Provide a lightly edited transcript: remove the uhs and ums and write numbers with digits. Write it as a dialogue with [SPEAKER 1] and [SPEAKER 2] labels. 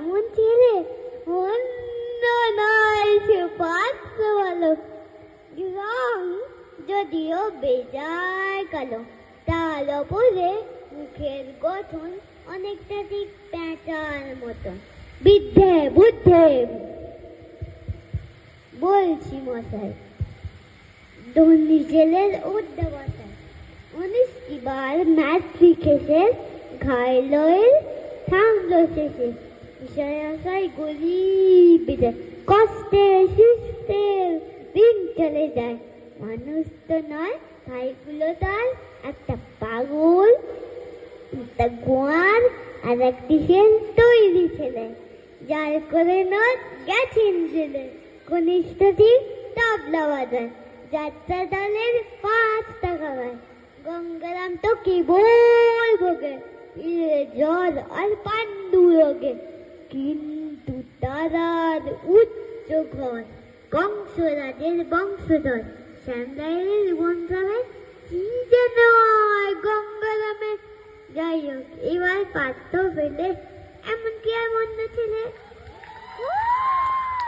[SPEAKER 1] এমন ছেলে অন্য নয়, সে পাত্র ভালো, রং যদিও বেজায় কালো, তার ওপরে মুখের গঠন অনেকটা ঠিক প্যাঁচার মতন। বিদ্ধে বুদ্ধে বলছি মশাই, ধনী ছেলের উদ্যোগতায় 19টি বার ম্যাট্রিকেশের ঘাইলয়ের থামলো শেষে, বিষয় গরিব কষ্টে সুস্থে দিন চলে যায়। মানুষ তো নয়, ভাইগুলো তার একটা পাগল, একটা গোয়ার, আর একটি সেন তৈরি ছেলে, যার করে নয় গেছেন ছেলে কনিষ্ঠ ঠিক তবলা বাজায়, যাত্রা দলের 5 টাকা পায়। গঙ্গারাম তো কি বলবোগে, জল আর পান্ডু রোগে, কিন্তু তারার উচ্চ ঘর, কংসরাজের বংশধর, শ্যামলাইয়ের বংশাবের কি যেন গঙ্গারামের। যাই হোক, এবার পাত্র পেলে এমন কি আর মন্দ ছেলে।